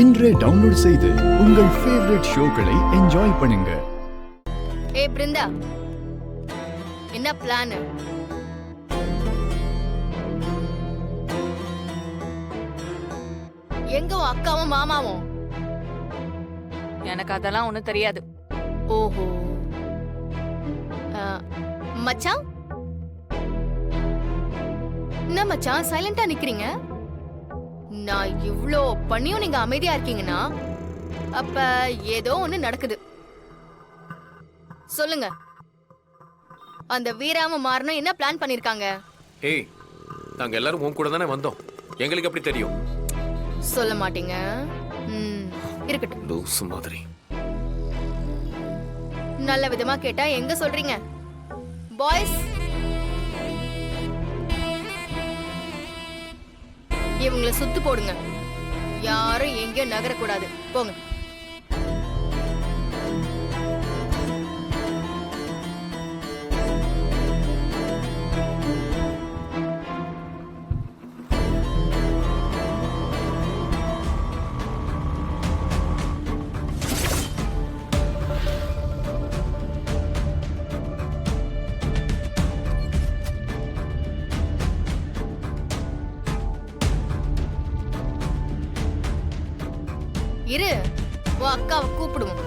இன்றே டவுன்லோட் செய்து உங்கள் ஃபேவரட் ஷோக்களை என்ஜாய் பண்ணுங்க. ஏய் பிருந்தா, என்ன பிளான்? எங்க உன் அக்காவும் மாமாவும்? எனக்கு அதெல்லாம் ஒண்ணும் தெரியாது. ஓஹோ. மச்சான், என்ன மச்சான் சைலண்டா நிக்கிறீங்க? நான் இவ்ளோ பண்ணியும் நீங்க அமைதியா இருக்கீங்கன்னா அப்ப ஏதோ ஒண்ணு நடக்குது. சொல்லுங்க, அந்த வீராம மாறணும் என்ன பிளான் பண்ணிருக்காங்க? ஏய், நாங்க எல்லாரும் உன் கூட தானே வந்தோம். எங்களுக்கு எப்படி தெரியும்? சொல்ல மாட்டீங்க. இருக்கட்டும். லூசு மாதிரி. நல்ல விதமா கேட்டா எங்க சொல்றீங்க? பாய்ஸ், இவங்களை சுத்து போடுங்க. யாரும் எங்கேயும் நகரக்கூடாது. போங்க. இரு, உன் அக்காவை கூப்பிடுவோம்.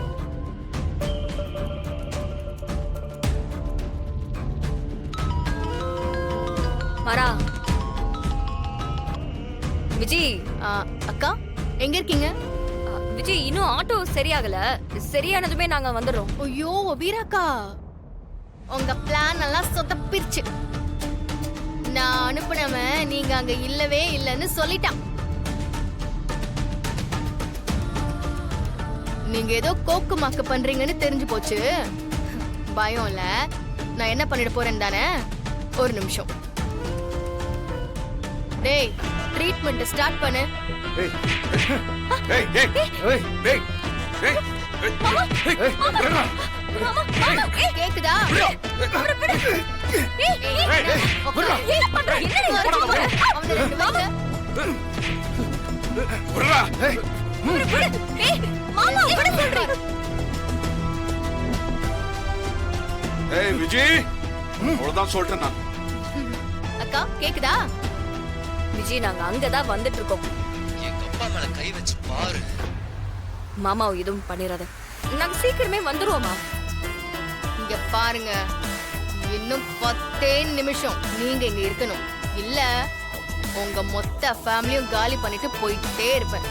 மரா, விஜய். அக்கா எங்க இருக்கீங்க? விஜய், இன்னும் ஆட்டோ சரியாகல. சரியானதுமே நாங்க வந்துடுறோம். ஐயோ வீராக்கா, உங்க பிளான் எல்லாம் சொதப்பிருச்சு. நான் அனுப்புனவன் நீங்க அங்க இல்லவே இல்லைன்னு சொல்லிட்டான். நீங்க ஏதோ கோக்கு மாக்கு பண்றீங்கன்னு தெரிஞ்சு போச்சு. பயம் இல்ல, நான் என்ன பண்ணிட போறேன்னு தானே. ஒரு நிமிஷம். டேய், ட்ரீட்மெண்ட் ஸ்டார்ட் பண்ணு. கேக்குதா? விஜய், அவ்வளவுதான் சொல்றேன் நான். அக்கா கேக்குதா? விஜய், நாங்க அங்கதான் வந்துட்டு இருக்கோம். எங்க அப்பா மேல கை வச்சு பாரு. மாமாவை எதுவும் பண்ணிடாத. நாங்க சீக்கிரமே வந்துருவோமா? இங்க பாருங்க, இன்னும் 10 நிமிஷம் நீங்க இங்க இருக்கணும். இல்ல உங்க மொத்த ஃபேமிலியும் காலி பண்ணிட்டு போயிட்டே இருப்பேன்.